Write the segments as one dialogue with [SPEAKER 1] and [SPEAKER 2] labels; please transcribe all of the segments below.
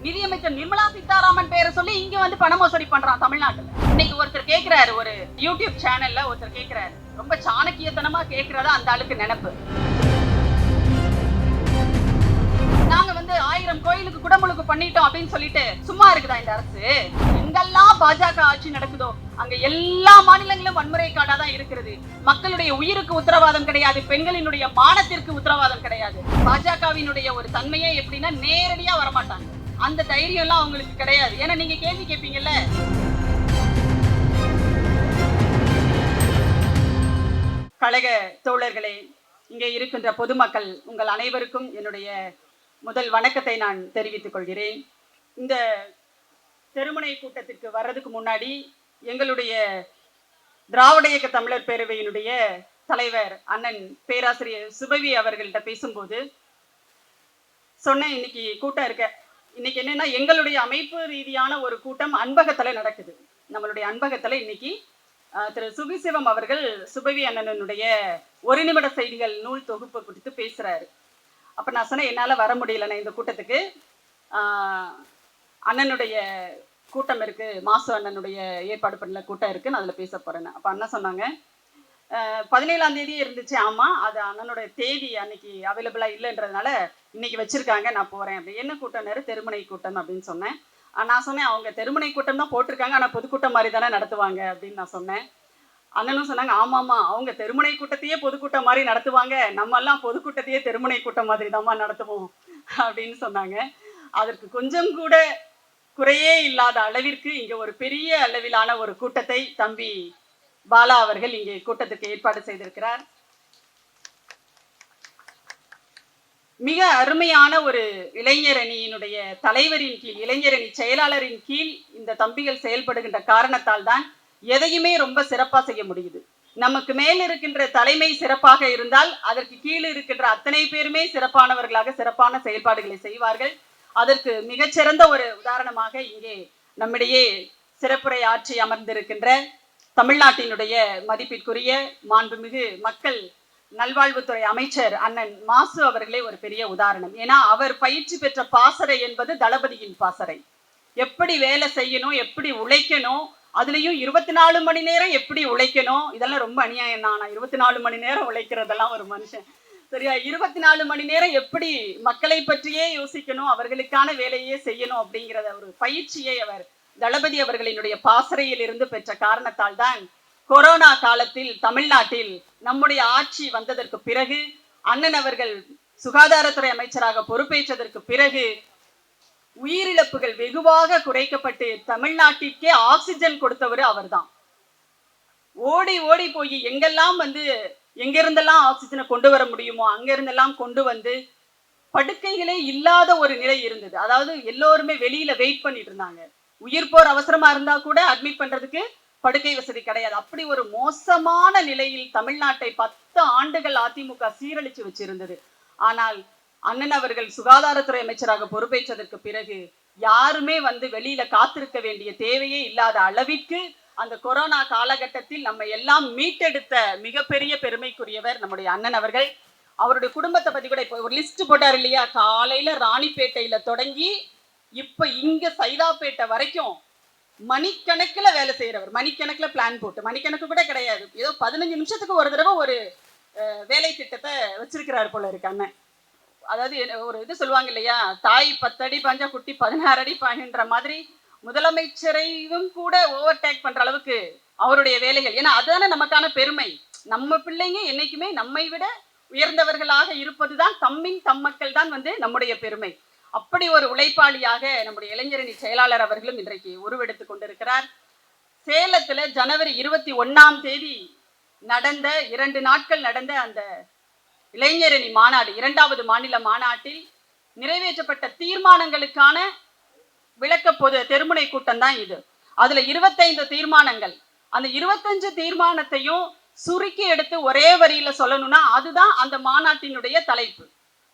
[SPEAKER 1] நிதியமைச்சர் நிர்மலா சீதாராமன் பேரை சொல்லி இங்க வந்து பண மோசடி பண்றான் தமிழ்நாட்டுல. இன்னைக்கு ஒருத்தர் கேக்குறாரு, ஒரு யூடியூப் சேனல்ல ஒருத்தர் கேக்குறாரு, ரொம்ப சாணக்கியத்தனமா கேக்குறதா அந்த ஆளுக்கு நினைப்பு. நாங்க வந்து 1000 கோயிலுக்கு குடமுழுக்கு பண்ணிட்டோம் அப்படின்னு சொல்லிட்டு சும்மா இருக்குதா இந்த அரசு? எங்கெல்லாம் பாஜக ஆட்சி நடக்குதோ அங்க எல்லா மாநிலங்களும் வன்முறை காடா தான் இருக்கிறது. மக்களுடைய உயிருக்கு உத்தரவாதம் கிடையாது, பெண்களினுடைய மானத்திற்கு உத்தரவாதம் கிடையாது. பாஜகவினுடைய ஒரு தன்மையே எப்படின்னா நேரடியா வரமாட்டாங்க, அந்த தைரியம் எல்லாம் அவங்களுக்கு கிடையாது. ஏன்னா நீங்க கேள்வி கேட்பீங்கல்ல. கழக தோழர்களே, இங்கே இருக்கின்ற பொதுமக்கள் உங்கள் அனைவருக்கும் என்னுடைய முதல் வணக்கத்தை நான் தெரிவித்துக் கொள்கிறேன். இந்த தெருமுனை கூட்டத்திற்கு வர்றதுக்கு முன்னாடி எங்களுடைய திராவிட இயக்க தமிழர் பேரவையினுடைய தலைவர் அண்ணன் பேராசிரியர் சுபவி அவர்கள்ட்ட பேசும்போது சொன்னேன், இன்னைக்கு கூட்டம் இருக்க, இன்னைக்கு என்னன்னா எங்களுடைய அமைப்பு ரீதியான ஒரு கூட்டம் அன்பகத்துல நடக்குது. நம்மளுடைய அன்பகத்துல இன்னைக்கு திரு சுபிசிவம் அவர்கள் சுபவி அண்ணனுடைய ஒரு நிமிட செய்திகள் நூல் தொகுப்பு குறித்து பேசுறாரு. அப்ப நான் சொன்னேன், என்னால வர முடியலண்ணா இந்த கூட்டத்துக்கு, அண்ணனுடைய கூட்டம் இருக்கு, மாசு அண்ணனுடைய ஏற்பாடு பண்ணல கூட்டம் இருக்கு, நான் அதுல பேச போறேன். அப்ப அண்ணன் சொன்னாங்க, 17ஆம் தேதி இருந்துச்சு, ஆமா அது அண்ணனுடைய தேதி அன்னைக்கு அவைலபிளா இல்லைன்றதுனால இன்னைக்கு வச்சிருக்காங்க, நான் போறேன். அப்படி என்ன கூட்டம்? தெருமுனை கூட்டம் அப்படின்னு சொன்னேன். நான் சொன்னேன், அவங்க தெருமுனை கூட்டம் தான் போட்டிருக்காங்க, ஆனா பொதுக்கூட்டம் மாதிரி தானே நடத்துவாங்க அப்படின்னு நான் சொன்னேன். அண்ணனும் சொன்னாங்க, ஆமாமா அவங்க தெருமுனை கூட்டத்தையே பொதுக்கூட்டம் மாதிரி நடத்துவாங்க, நம்ம எல்லாம் பொதுக்கூட்டத்தையே தெருமுனை கூட்டம் மாதிரி தான்மா நடத்துவோம் அப்படின்னு சொன்னாங்க. அதற்கு கொஞ்சம் கூட குறையே இல்லாத அளவிற்கு இங்க ஒரு பெரிய அளவிலான ஒரு கூட்டத்தை தம்பி பாலா அவர்கள் இங்கே கூட்டத்துக்கு ஏற்பாடு செய்திருக்கிறார். மிக அருமையான ஒரு இளைஞரணியினுடைய தலைவரின் கீழ், இளைஞரணி செயலாளரின் கீழ் இந்த தம்பிகள் செயல்படுகின்ற காரணத்தால் தான் எதையுமே ரொம்ப சிறப்பா செய்ய முடியுது. நமக்கு மேல் இருக்கின்ற தலைமை சிறப்பாக இருந்தால் அதற்கு கீழ் இருக்கின்ற அத்தனை பேருமே சிறப்பானவர்களாக சிறப்பான செயல்பாடுகளை செய்வார்கள். அதற்கு மிகச்சிறந்த ஒரு உதாரணமாக இங்கே நம்மிடையே சிறப்புரை ஆற்றி அமர்ந்திருக்கின்ற தமிழ்நாட்டினுடைய மதிப்பிற்குரிய மாண்புமிகு மக்கள் நல்வாழ்வுத்துறை அமைச்சர் அண்ணன் மாசு அவர்களே ஒரு பெரிய உதாரணம். ஏன்னா அவர் பயிற்சி பெற்ற பாசறை என்பது தளபதியின் பாசறை. எப்படி வேலை செய்யணும், எப்படி உழைக்கணும், அதுலயும் 24 மணி நேரம் எப்படி உழைக்கணும், இதெல்லாம் ரொம்ப அநியாயம் தான். 24 மணி நேரம் உழைக்கிறதெல்லாம் ஒரு மனுஷன் சரியா, 24 மணி நேரம் எப்படி மக்களை பற்றியே யோசிக்கணும், அவர்களுக்கான வேலையே செய்யணும் அப்படிங்கிறத ஒரு பயிற்சியை அவர் தளபதி அவர்களினுடைய பாசறையில் இருந்து பெற்ற காரணத்தால் தான் கொரோனா காலத்தில் தமிழ்நாட்டில் நம்முடைய ஆட்சி வந்ததற்கு பிறகு, அண்ணன் அவர்கள் சுகாதாரத்துறை அமைச்சராக பொறுப்பேற்றதற்கு பிறகு உயிரிழப்புகள் வெகுவாக குறைக்கப்பட்டு தமிழ்நாட்டிற்கே ஆக்சிஜன் கொடுத்தவர் அவர்தான். ஓடி ஓடி போய் எங்கெல்லாம் வந்து எங்கிருந்தெல்லாம் ஆக்சிஜனை கொண்டு வர முடியுமோ அங்கிருந்தெல்லாம் கொண்டு வந்து, படுக்கைகளே இல்லாத ஒரு நிலை இருந்தது. அதாவது எல்லோருமே வெளியில வெயிட் பண்ணிட்டு இருந்தாங்க. உயிர் போர் அவசரமா இருந்தா கூட அட்மிட் பண்றதுக்கு படுக்கை வசதி கிடையாது. அப்படி ஒரு மோசமான நிலையில் தமிழ்நாட்டை 10 ஆண்டுகள் அதிமுக சீரழிச்சு வச்சிருந்தது. ஆனால் அண்ணன் அவர்கள் சுகாதாரத்துறை அமைச்சராக பொறுப்பேற்றதற்கு பிறகு யாருமே வந்து வெளியில காத்திருக்க வேண்டிய தேவையே இல்லாத அளவிற்கு அந்த கொரோனா காலகட்டத்தில் நம்ம எல்லாம் மீட்டெடுத்த மிகப்பெரிய பெருமைக்குரியவர் நம்முடைய அண்ணன் அவர்கள். அவருடைய குடும்பத்தை பத்தி கூட இப்போ ஒரு லிஸ்ட் போட்டார் இல்லையா, காலையில ராணிப்பேட்டையில தொடங்கி இப்ப இங்க சைதாப்பேட்டை வரைக்கும் மணிக்கணக்கில் வேலை செய்யறவர். மணிக்கணக்கில் பிளான் போட்டு, மணிக்கணக்கு கூட கிடையாது, ஏதோ 15 நிமிஷத்துக்கு ஒரு தடவை ஒரு வேலை திட்டத்தை வச்சிருக்கிறாரு போல இருக்கு அண்ணன். அதாவது ஒரு இது சொல்லுவாங்க இல்லையா, தாய் 10 அடி பாஞ்சா குட்டி 16 அடி பாய்கின்ற மாதிரி முதலமைச்சரையும் கூட ஓவர்டேக் பண்ற அளவுக்கு அவருடைய வேலைகள். ஏன்னா அதுதானே நமக்கான பெருமை. நம்ம பிள்ளைங்க என்னைக்குமே நம்மை விட உயர்ந்தவர்களாக இருப்பதுதான், தம் மக்கள் தான் வந்து நம்முடைய பெருமை. அப்படி ஒரு உழைப்பாளியாக நம்முடைய இளைஞரணி செயலாளர் அவர்களும் இன்றைக்கு உருவெடுத்துக் கொண்டிருக்கிறார். சேலத்துல ஜனவரி 21ஆம் தேதி நடந்த 2 நாட்கள் நடந்த அந்த இளைஞரணி மாநாடு, 2வது மாநில மாநாட்டில் நிறைவேற்றப்பட்ட தீர்மானங்களுக்கான விளக்க பொது தெருமுனை கூட்டம் தான் இது. அதுல 25 தீர்மானங்கள். அந்த 25 தீர்மானத்தையும் சுருக்கி எடுத்து ஒரே வரியில சொல்லணும்னா அதுதான் அந்த மாநாட்டினுடைய தலைப்பு,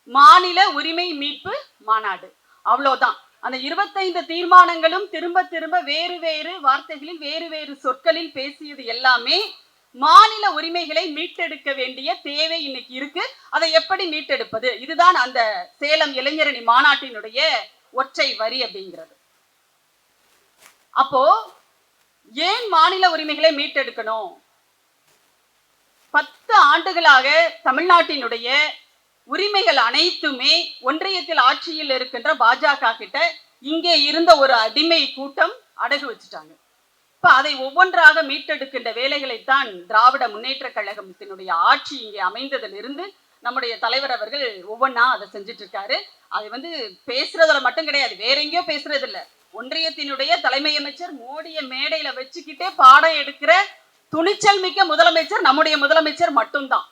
[SPEAKER 1] மாநில உரிமை மீட்பு மாநாடு. அவ்வளவுதான். அந்த 25 தீர்மானங்களும் திரும்ப திரும்ப வேறு வேறு வார்த்தைகளில் வேறு வேறு சொற்களில் பேசியது எல்லாமே மாநில உரிமைகளை மீட்டெடுக்க வேண்டிய தேவை இன்னைக்கு இருக்கு. அதை எப்படி மீட்டெடுப்பது, இதுதான் அந்த சேலம் இளைஞரணி மாநாட்டினுடைய ஒற்றை வரி அப்படிங்கிறது. அப்போ ஏன் மாநில உரிமைகளை மீட்டெடுக்கணும்? 10 ஆண்டுகளாக தமிழ்நாட்டினுடைய உரிமைகள் அனைத்துமே ஒன்றியத்தில் ஆட்சியில் இருக்கின்ற பாஜக கிட்ட இங்கே இருந்த ஒரு அடிமை கூட்டம் அடகு வச்சுட்டாங்க. இப்ப அதை ஒவ்வொன்றாக மீட்டெடுக்கின்ற வேலைகளைத்தான் திராவிட முன்னேற்ற கழகத்தினுடைய ஆட்சி இங்கே அமைந்ததிலிருந்து நம்முடைய தலைவர் அவர்கள் ஒவ்வொன்றா அதை செஞ்சுட்டு இருக்காரு. அது பேசுறதுல மட்டும் கிடையாது, வேற எங்கேயோ பேசுறது இல்ல. ஒன்றியத்தினுடைய தலைமை அமைச்சர் மோடியை மேடையில வச்சுக்கிட்டே பாடம் எடுக்கிற துணிச்சல் மிக்க முதலமைச்சர் நம்முடைய முதலமைச்சர் மட்டும்தான்.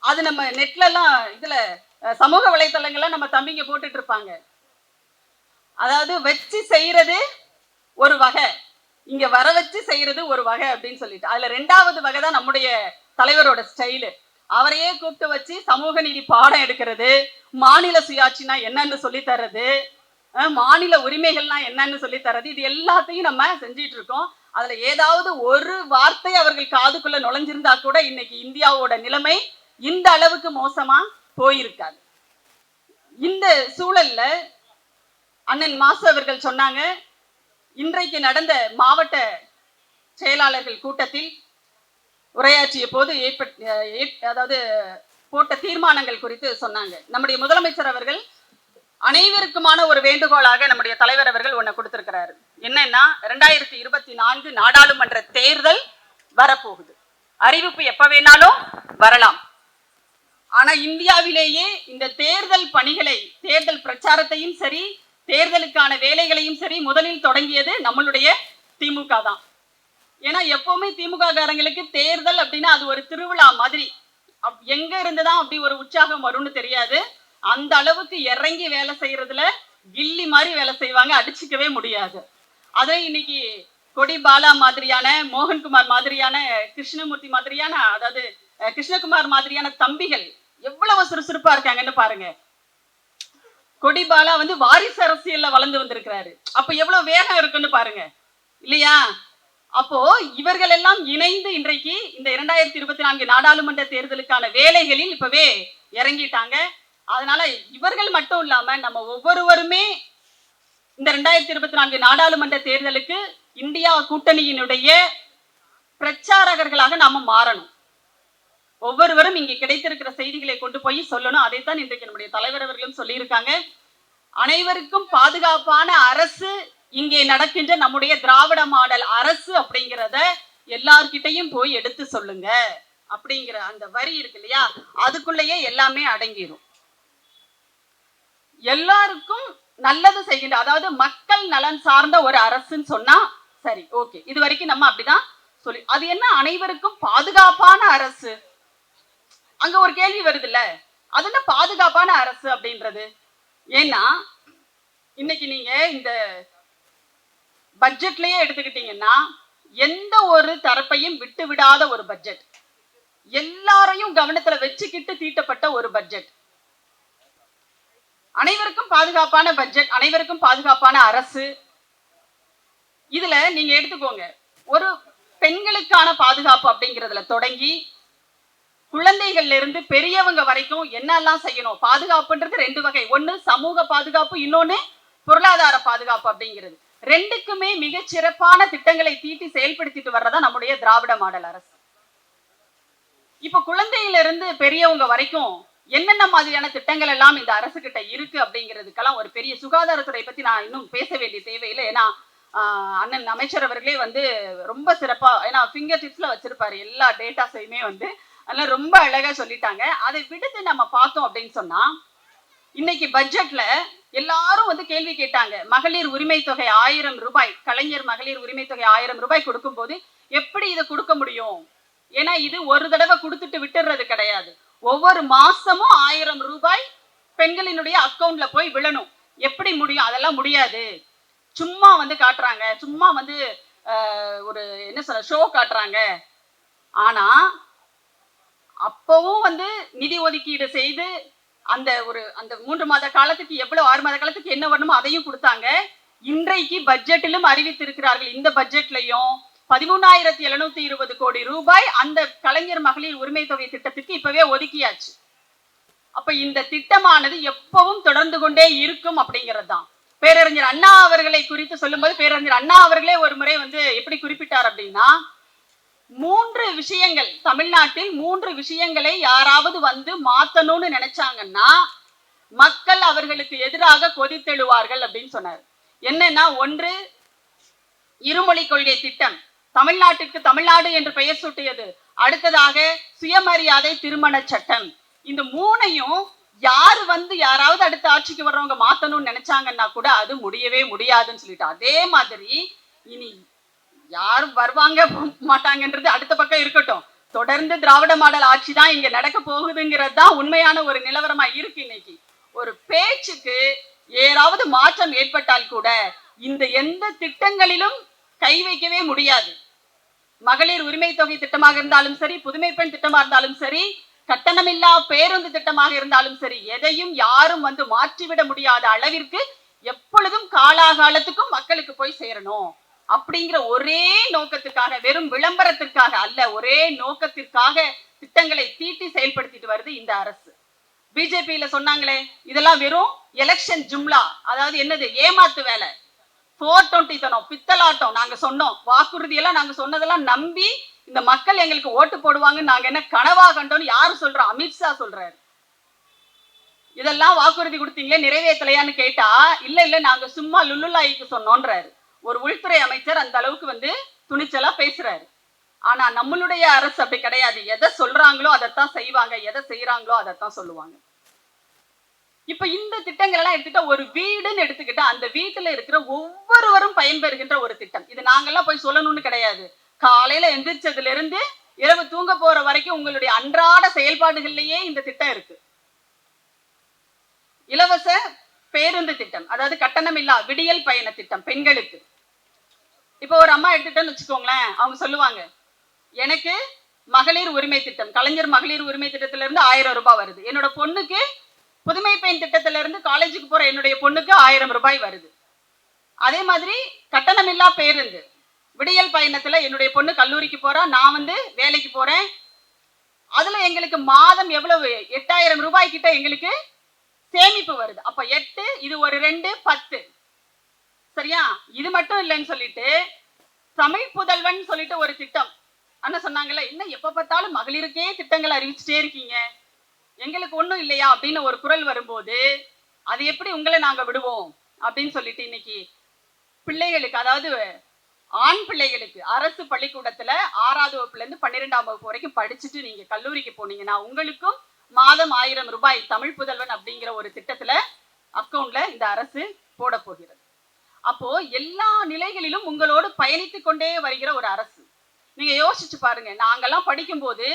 [SPEAKER 1] அது நம்ம நெட்ல எல்லாம் இதுல சமூக வலைத்தளங்கள்ல நம்ம தம்பிங்க போட்டுட்டு இருப்பாங்க. அதாவது வச்சு செய்யறது ஒரு வகை, இங்க வர வச்சு செய்யறது ஒரு வகை அப்படின்னு சொல்லிட்டு, அதுல 2வது வகை தான் நம்முடைய தலைவரோட ஸ்டைலு. அவரையே கூப்பிட்டு வச்சு சமூக நீதி பாடம் எடுக்கிறது, மாநில சுயாட்சினா என்னன்னு சொல்லி தர்றது, மாநில உரிமைகள்னா என்னன்னு சொல்லி தர்றது, இது எல்லாத்தையும் நம்ம செஞ்சிட்டு இருக்கோம். அதுல ஏதாவது ஒரு வார்த்தை அவர்கள் காதுக்குள்ள நுழைஞ்சிருந்தா கூட இன்னைக்கு இந்தியாவோட நிலைமை இந்த அளவுக்கு மோசமா போயிருக்காது. இந்த சூழல்ல அண்ணன் மாசு அவர்கள் சொன்னாங்க, இன்றைக்கு நடந்த மாவட்ட செயலாளர்கள் கூட்டத்தில் உரையாற்றிய போது அதாவது போட்ட தீர்மானங்கள் குறித்து சொன்னாங்க. நம்முடைய முதலமைச்சர் அவர்கள் அனைவருக்குமான ஒரு வேண்டுகோளாக நம்முடைய தலைவர் அவர்கள் ஒண்ணு கொடுத்திருக்கிறாரு. என்னன்னா, 2024 நாடாளுமன்ற தேர்தல் வரப்போகுது. அறிவிப்பு எப்ப வேணாலும் வரலாம். ஆனா இந்தியாவிலேயே இந்த தேர்தல் பணிகளை, தேர்தல் பிரச்சாரத்தையும் சரி, தேர்தலுக்கான வேலைகளையும் சரி முதலில் தொடங்கியது நம்மளுடைய திமுக தான். ஏன்னா எப்பவுமே திமுக காரங்களுக்கு தேர்தல் அப்படின்னா அது ஒரு திருவிழா மாதிரி. எங்க இருந்துதான் அப்படி ஒரு உற்சாகம் வரும்னு தெரியாது. அந்த அளவுக்கு இறங்கி வேலை செய்யறதுல கில்லி மாதிரி வேலை செய்வாங்க, அடிச்சுக்கவே முடியாது. அதே இன்னைக்கு கொடி பாலா மாதிரியான, மோகன்குமார் மாதிரியான, கிருஷ்ணமூர்த்தி மாதிரியான, அதாவது கிருஷ்ணகுமார் மாதிரியான தம்பிகள் எவ்வளவு சுறுசுறுப்பா இருக்காங்கன்னு பாருங்க. கொடி பாலா வாரிசு அரசியல்ல வளர்ந்து வந்திருக்கிறாரு. அப்ப எவ்வளவு வேகம் இருக்குன்னு பாருங்க, இல்லையா? அப்போ இவர்கள் எல்லாம் இணைந்து இன்றைக்கு இந்த 2024 நாடாளுமன்ற தேர்தலுக்கான வேலைகளில் இப்பவே இறங்கிட்டாங்க. அதனால இவர்கள் மட்டும் இல்லாம நம்ம ஒவ்வொருவருமே இந்த 2024 நாடாளுமன்ற தேர்தலுக்கு இந்தியா கூட்டணியினுடைய பிரச்சாரகர்களாக நாம மாறணும். ஒவ்வொருவரும் இங்கே கிடைத்திருக்கிற செய்திகளை கொண்டு போய் சொல்லணும். அதைத்தான் இன்றைக்கு நம்முடைய தலைவர் அவர்களும் சொல்லியிருக்காங்க. அனைவருக்கும் பாதுகாப்பான அரசு இங்கே நடக்கின்ற நம்முடைய திராவிட மாடல் அரசு அப்படிங்கிறத எல்லார்கிட்டையும் போய் எடுத்து சொல்லுங்க அப்படிங்கிற அந்த வரி இருக்கு இல்லையா, அதுக்குள்ளேயே எல்லாமே அடங்கிடும். எல்லாருக்கும் நல்லது செய்கின்ற, அதாவது மக்கள் நலன் சார்ந்த ஒரு அரசுன்னு சொன்னா சரி, ஓகே, இது வரைக்கும் நம்ம அப்படிதான் சொல்லி, அது என்ன அனைவருக்கும் பாதுகாப்பான அரசு? அங்க ஒரு கேள்வி வருது இல்ல, அது என்ன பாதுகாப்பான அரசு அப்படின்றது? ஏன்னா இன்னைக்கு நீங்க இந்த பட்ஜெட்லயே எடுத்துக்கிட்டீங்கன்னா எந்த ஒரு தரப்பையும் விட்டு விடாத ஒரு பட்ஜெட், எல்லாரையும் கவனத்துல வச்சுக்கிட்டு தீட்டப்பட்ட ஒரு பட்ஜெட், அனைவருக்கும் பாதுகாப்பான பட்ஜெட், அனைவருக்கும் பாதுகாப்பான அரசு. இதுல நீங்க எடுத்துக்கோங்க, ஒரு பெண்களுக்கான பாதுகாப்பு அப்படிங்கிறதுல தொடங்கி குழந்தைகள்ல இருந்து பெரியவங்க வரைக்கும் என்னெல்லாம் செய்யணும். பாதுகாப்புன்றது 2 வகை, ஒண்ணு சமூக பாதுகாப்பு, இன்னொன்னு பொருளாதார பாதுகாப்பு அப்படிங்கிறது. ரெண்டுக்குமே மிகச் சிறப்பான திட்டங்களை தீட்டி செயல்படுத்திட்டு வர்றதா நம்முடைய திராவிட மாடல் அரசு. இப்ப குழந்தையில இருந்து பெரியவங்க வரைக்கும் என்னென்ன மாதிரியான திட்டங்கள் எல்லாம் இந்த அரசு கிட்ட இருக்கு அப்படிங்கிறதுக்கெல்லாம் ஒரு பெரிய சுகாதாரத்துறை பத்தி நான் இன்னும் பேச வேண்டிய தேவையில்லை. ஏன்னா அண்ணன் அமைச்சர் அவர்களே ரொம்ப சிறப்பா, ஏன்னா ஃபிங்கர் டிப்ஸ்ல வச்சிருப்பாரு எல்லா டேட்டாஸையுமே அதெல்லாம் ரொம்ப அழகா சொல்லிட்டாங்க. அதை விடுத்து நம்ம பார்த்தோம் அப்படின்னு சொன்னா, இன்னைக்கு பட்ஜெட்ல எல்லாரும் கேள்வி கேட்டாங்க. மகளிர் உரிமை தொகை 1000 ரூபாய், கலைஞர் மகளிர் உரிமை தொகை 1000 ரூபாய் கொடுக்கும் போது எப்படி இதை கொடுக்க முடியும்? ஏன்னா இது ஒரு தடவை கொடுத்துட்டு விட்டுறது கிடையாது. ஒவ்வொரு மாசமும் 1000 ரூபாய் பெண்களினுடைய அக்கௌண்ட்ல போய் விழணும். எப்படி முடியும்? அதெல்லாம் முடியாது. சும்மா காட்டுறாங்க, சும்மா ஒரு என்ன சொல்ற ஷோ காட்டுறாங்க. ஆனா அப்பவும் நிதி ஒதுக்கீடு செய்து அந்த 3 மாத காலத்துக்கு எவ்வளவு, 6 மாத காலத்துக்கு என்ன வரணுமோ அதையும் கொடுத்தாங்க. இன்றைக்கு பட்ஜெட்டிலும் அறிவித்திருக்கிறார்கள். இந்த பட்ஜெட்லயும் 13,720 கோடி ரூபாய் அந்த கலைஞர் மகளிர் உரிமை தொகை திட்டத்துக்கு இப்பவே ஒதுக்கியாச்சு. அப்ப இந்த திட்டமானது எப்பவும் தொடர்ந்து கொண்டே இருக்கும் அப்படிங்கிறது தான். பேரறிஞர் அண்ணா அவர்களை குறித்து சொல்லும்போது பேரறிஞர் அண்ணா அவர்களே ஒரு முறை எப்படி குறிப்பிட்டார் அப்படின்னா, 3 விஷயங்கள் தமிழ்நாட்டில் 3 விஷயங்களை யாராவது மாத்தணும்னு நினைச்சாங்கன்னா மக்கள் அவர்களுக்கு எதிராக கொதித்தெழுவார்கள் அப்படின்னு சொன்னார். என்னன்னா, ஒன்று இருமொழி கொள்கை திட்டம், தமிழ்நாட்டிற்கு தமிழ்நாடு என்று பெயர் சூட்டியது. அடுத்ததாக சுயமரியாதை திருமண சட்டம். இந்த 3ஐயும் யாராவது அடுத்த ஆட்சிக்கு வர்றவங்க மாத்தணும்னு நினைச்சாங்கன்னா கூட அது முடியவே முடியாதுன்னு சொல்லிட்டு, அதே மாதிரி இனி யாரும் வருவாங்க மாட்டாங்கன்றது அடுத்த பக்கம் இருக்கட்டும், தொடர்ந்து திராவிட மாடல் ஆட்சி தான் இங்க நடக்க போகுதுங்கிறது தான் உண்மையான ஒரு நிலவரமா இருக்கு. இன்னைக்கு ஒரு பேச்சுக்கு ஏதாவது மாற்றம் ஏற்பட்டால் கூட இந்த எந்த திட்டங்களிலும் கை வைக்கவே முடியாது. மகளிர் உரிமை தொகை திட்டமாக இருந்தாலும் சரி, புதுமை பெண் திட்டமாக இருந்தாலும் சரி, கட்டணமில்லா பேருந்து திட்டமாக இருந்தாலும் சரி, எதையும் யாரும் மாற்றிவிட முடியாத அளவிற்கு எப்பொழுதும் காலாகாலத்துக்கும் மக்களுக்கு போய் சேரணும் அப்படிங்கிற ஒரே நோக்கத்திற்காக, வெறும் விளம்பரத்திற்காக அல்ல, ஒரே நோக்கத்திற்காக திட்டங்களை தீட்டி செயல்படுத்திட்டு வருது இந்த அரசு. பிஜேபியில சொன்னாங்களே, இதெல்லாம் வெறும் எலெக்ஷன் ஜும்லா, அதாவது என்னது, ஏமாத்து வேலை, 420 தனம், பித்தலாட்டம். நாங்க சொன்னோம் வாக்குறுதியெல்லாம், நாங்க சொன்னதெல்லாம் நம்பி இந்த மக்கள் எங்களுக்கு ஓட்டு போடுவாங்கன்னு நாங்க என்ன கனவா கண்டோம்னு யாரு சொல்றோம்? அமித்ஷா சொல்றாரு. இதெல்லாம் வாக்குறுதி கொடுத்தீங்களே, நிறைவேற்றலையான்னு கேட்டா, இல்ல நாங்க சும்மா லுல்லுலாய்க்கு சொன்னோன்றாரு. ஒரு உள்துறை அமைச்சர் அந்த அளவுக்கு துணிச்சலா பேசுறாரு. ஆனா நம்மளுடைய அரசு அப்படி கிடையாது. எதை சொல்றாங்களோ அதைத்தான் செய்வாங்க, எதை செய்யறாங்களோ அதைத்தான் சொல்லுவாங்க. இப்ப இந்த திட்டங்கள் எல்லாம் எடுத்துட்டா, ஒரு வீடுன்னு எடுத்துக்கிட்டா அந்த வீட்டுல இருக்கிற ஒவ்வொருவரும் பயன்பெறுகின்ற ஒரு திட்டம். இது நாங்கெல்லாம் போய் சொல்லணும்னு கிடையாது. காலையில எந்திரிச்சதுல இருந்து இரவு தூங்க போற வரைக்கும் உங்களுடைய அன்றாட செயல்பாடுகள்லயே இந்த திட்டம் இருக்கு. இலவச பேருந்து திட்டம், அதாவது கட்டணமில்லா விடியல் பயண திட்டம் பெண்களுக்கு. இப்ப ஒரு அம்மா எடுத்துட்டோன்னு வச்சுக்கோங்களேன், அவங்க சொல்லுவாங்க, எனக்கு மகளிர் உரிமை திட்டம், கலைஞர் மகளிர் உரிமை திட்டத்தில இருந்து 1000 ரூபாய் வருது, என்னோட பொண்ணுக்கு புதுமை பெண் திட்டத்தில இருந்து காலேஜுக்கு போற என்னுடைய பொண்ணுக்கு 1000 ரூபாய் வருது. அதே மாதிரி கட்டணமில்லா பேருந்து விடியல் பயணத்துல என்னுடைய பொண்ணு கல்லூரிக்கு போறா, நான் வேலைக்கு போறேன், அதுல எங்களுக்கு மாதம் எவ்வளவு, 8000 ரூபாய் கிட்ட எங்களுக்கு சேமிப்பு வருது. அப்ப 8, இது ஒரு 2, 10. சரியா? இது மட்டும் இல்லைன்னு சொல்லிட்டு தமிழ் புதல்வன் சொல்லிட்டு ஒரு திட்டம் அண்ணா சொன்னாங்கல்ல, இன்னும் எப்ப பார்த்தாலும் மகளிருக்கே திட்டங்கள் அறிவிச்சுட்டே இருக்கீங்க, எங்களுக்கு ஒண்ணும் இல்லையா அப்படின்னு ஒரு குரல் வரும்போது, அது எப்படி உங்களை நாங்க விடுவோம் அப்படின்னு சொல்லிட்டு இன்னைக்கு பிள்ளைகளுக்கு, அதாவது ஆண் பிள்ளைகளுக்கு அரசு பள்ளிக்கூடத்துல 6வது வகுப்புல இருந்து 12ஆம் வகுப்பு வரைக்கும் படிச்சுட்டு நீங்க கல்லூரிக்கு போனீங்கன்னா உங்களுக்கும் மாதம் 1000 ரூபாய் தமிழ் புதல்வன் அப்படிங்கிற ஒரு திட்டத்துல அக்கௌண்ட்ல இந்த அரசு போட போகிறது. அப்போ எல்லா நிலைகளிலும் உங்களோடு பயணித்துக் கொண்டே வருகிற ஒரு அரசு. நீங்க யோசிச்சு பாருங்க, நாங்கெல்லாம் படிக்கும் போது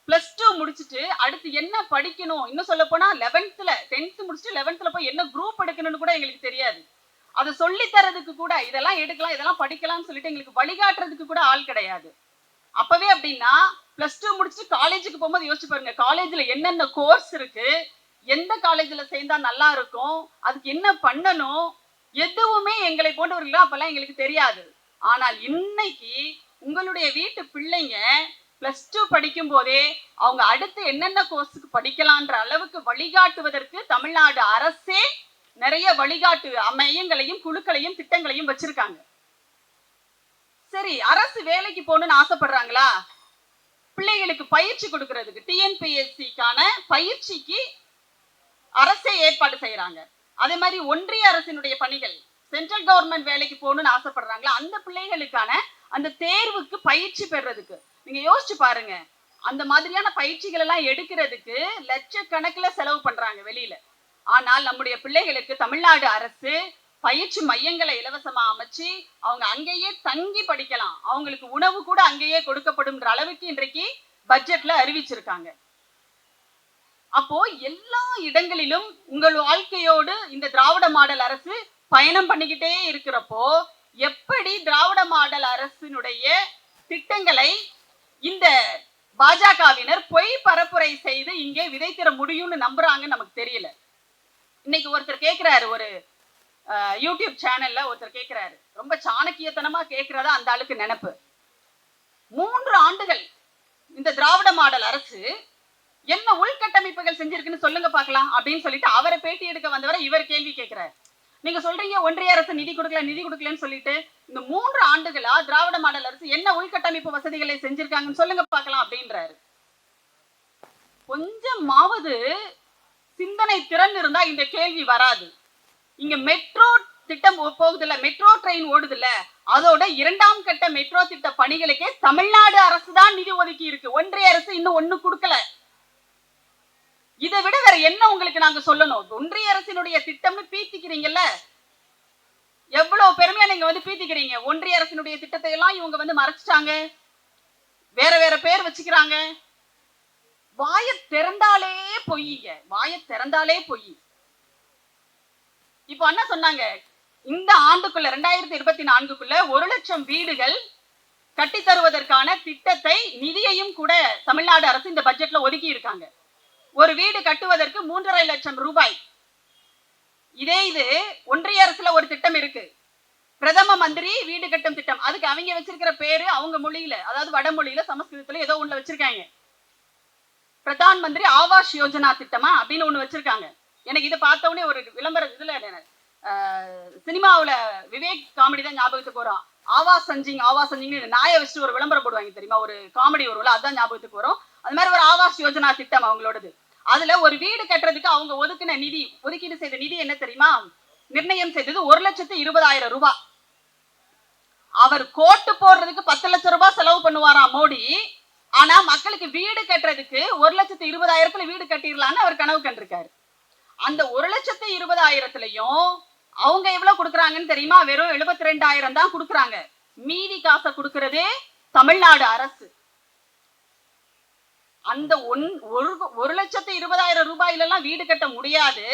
[SPEAKER 1] +2 முடிச்சுட்டு அடுத்து என்ன படிக்கணும், இன்னும் சொல்ல போனா 10th முடிச்சுட்டு 11th போய் என்ன குரூப் எடுக்கணும்னு கூட எங்களுக்கு தெரியாது. அதை சொல்லி தரதுக்கு கூட, இதெல்லாம் எடுக்கலாம் இதெல்லாம் படிக்கலாம்னு சொல்லிட்டு எங்களுக்கு வழிகாட்டுறதுக்கு கூட ஆள் கிடையாது. அப்பவே அப்படின்னா +2 முடிச்சுட்டு காலேஜுக்கு போகும்போது யோசிச்சு பாருங்க, காலேஜ்ல என்னென்ன கோர்ஸ் இருக்கு, எந்த காலேஜ்ல சேர்ந்தா நல்லா இருக்கும், அதுக்கு என்ன பண்ணணும், எதுவுமே எங்களை போன்றவர்கள் அப்பெல்லாம் எங்களுக்கு தெரியாது. ஆனால் இன்னைக்கு உங்களுடைய வீட்டு பிள்ளைங்க +2 படிக்கும் போதே அவங்க அடுத்து என்னென்ன கோர்ஸுக்கு படிக்கலான்ற அளவுக்கு வழிகாட்டுவதற்கு தமிழ்நாடு அரசே நிறைய வழிகாட்டு மையங்களையும் குழுக்களையும் திட்டங்களையும் வச்சிருக்காங்க. சரி, அரசு வேலைக்கு போகணும்னு ஆசைப்படுறாங்களா? பிள்ளைகளுக்கு பயிற்சி கொடுக்கறதுக்கு டிஎன்பிஎஸ்சிக்கான பயிற்சிக்கு அரசே ஏற்பாடு செய்யறாங்க. அதே மாதிரி ஒன்றிய அரசினுடைய பணிகள், சென்ட்ரல் கவர்மெண்ட் வேலைக்கு போகணும்னு ஆசைப்படுறாங்களா, அந்த பிள்ளைகளுக்கான அந்த தேர்வுக்கு பயிற்சி பெறதுக்கு நீங்க யோசிச்சு பாருங்க. அந்த மாதிரியான பயிற்சிகள் எல்லாம் எடுக்கிறதுக்கு லட்சக்கணக்கில் செலவு பண்றாங்க வெளியில. ஆனால் நம்முடைய பிள்ளைகளுக்கு தமிழ்நாடு அரசு பயிற்சி மையங்களை இலவசமா அமைச்சு அவங்க அங்கேயே தங்கி படிக்கலாம், அவங்களுக்கு உணவு கூட அங்கேயே கொடுக்கப்படும் அளவுக்கு இன்றைக்கு பட்ஜெட்ல அறிவிச்சிருக்காங்க. அப்போ எல்லா இடங்களிலும் உங்கள் வாழ்க்கையோடு இந்த திராவிட மாடல் அரசு பயணம் பண்ணிக்கிட்டே இருக்கிறப்போ எப்படி திராவிட மாடல் அரசினுடைய திட்டங்களை இந்த பாஜகவினர் பொய் பரப்புரை செய்து இங்கே விதைத்திட முடியும்னு நம்புறாங்கன்னு நமக்கு தெரியல. இன்னைக்கு ஒருத்தர் கேட்கிறாரு, ஒரு யூடியூப் சேனல்ல ஒருத்தர் கேட்கிறாரு, ரொம்ப சாணக்கியத்தனமா கேட்கிறதா அந்த ஆளுக்கு நினைப்பு. 3 ஆண்டுகள் இந்த திராவிட மாடல் அரசு என்ன உள்கட்டமைப்புகள் செஞ்சிருக்குன்னு சொல்லுங்க பார்க்கலாம் அப்படின்னு சொல்லிட்டு அவரை பேட்டி எடுக்க வந்தவரை இவர் கேள்வி கேட்கிறார். நீங்க சொல்றீங்க ஒன்றிய அரசு நிதி கொடுக்கலன்னு சொல்லிட்டு இந்த 3 ஆண்டுகளா திராவிட மாடல் அரசு என்ன உள்கட்டமைப்பு வசதிகளை செஞ்சிருக்காங்கன்னு சொல்லுங்க பார்க்கலாம் அப்படின்றாரு. கொஞ்சமாவது சிந்தனை திறன் இருந்தா இந்த கேள்வி வராது. இங்க மெட்ரோ திட்டம் போகுதுல்ல, மெட்ரோ ட்ரெயின் ஓடுதுல்ல, அதோட 2ஆம் கட்ட மெட்ரோ திட்ட பணிகளுக்கே தமிழ்நாடு அரசு தான் நிதி ஒதுக்கி இருக்கு. ஒன்றிய அரசு இன்னும் ஒண்ணு கொடுக்கல. இதை விட வேற என்ன உங்களுக்கு நாங்க சொல்லணும்? ஒன்றிய அரசினுடைய திட்டம்னு பீத்திக்கிறீங்கல்ல, எவ்வளவு பெருமையா நீங்க வந்து பீத்திக்கிறீங்க. ஒன்றிய அரசினுடைய திட்டத்தை எல்லாம் இவங்க வந்து மறைச்சிட்டாங்க, வேற வேற பேர் வச்சுக்கிறாங்க. வாயை திறந்தாலே பொய்யுங்க, வாயை திறந்தாலே பொய். இப்போ என்ன சொன்னாங்க, இந்த ஆண்டுக்குள்ள 2024க்குள்ள 1 லட்சம் வீடுகள் கட்டி தருவதற்கான திட்டத்தை நிதியையும் கூட தமிழ்நாடு அரசு இந்த பட்ஜெட்ல ஒதுக்கி இருக்காங்க. ஒரு வீடு கட்டுவதற்கு 3.5 லட்சம் ரூபாய். இது ஒன்றிய அரசுல ஒரு திட்டம் இருக்கு, பிரதம மந்திரி வீடு கட்டும் திட்டம். அதுக்கு அவங்க வச்சிருக்கிற பேரு அவங்க மொழியில, அதாவது வடமொழியில சமஸ்கிருதத்துல ஏதோ ஒண்ணு வச்சிருக்காங்க. பிரதான் மந்திரி ஆவாஸ் யோஜனா திட்டமா அப்படின்னு ஒண்ணு வச்சிருக்காங்க. எனக்கு இதை பார்த்த உடனே ஒரு விளம்பரம் இதுல சினிமாவுல விவேக் காமெடி தான் ஞாபகத்துக்கு வரும். ஆவாஸ் சஞ்சிங் நாயை வச்சுட்டு ஒரு விளம்பரம் போடுவாங்க தெரியுமா, ஒரு காமெடி வரும்ல, அதுதான் ஞாபகத்துக்கு வரும். அது மாதிரி ஒரு ஆவாஸ் யோஜனா திட்டம் அவங்களோடது. அதுல ஒரு வீடு கட்டுறதுக்கு அவங்க ஒதுக்கீடு செய்த நிதி என்ன தெரியுமா, நிர்ணயம் செய்தது 1,20,000 ரூபாய். அவர் கோட்டு போடுறதுக்கு 10 லட்சம் ரூபாய் செலவு பண்ணுவாராம் மோடி. ஆனா மக்களுக்கு வீடு கட்டுறதுக்கு 1,20,000 வீடு கட்டிடலான்னு அவர் கனவு கண்டிருக்காரு. அந்த 1,20,000 அவங்க எவ்வளவு கொடுக்குறாங்கன்னு தெரியுமா, வெறும் 72,000 தான் கொடுக்குறாங்க. மீதி காசை கொடுக்கறதே தமிழ்நாடு அரசு. அந்த 1,20,000 ரூபாயில எல்லாம் வீடு கட்ட முடியாது,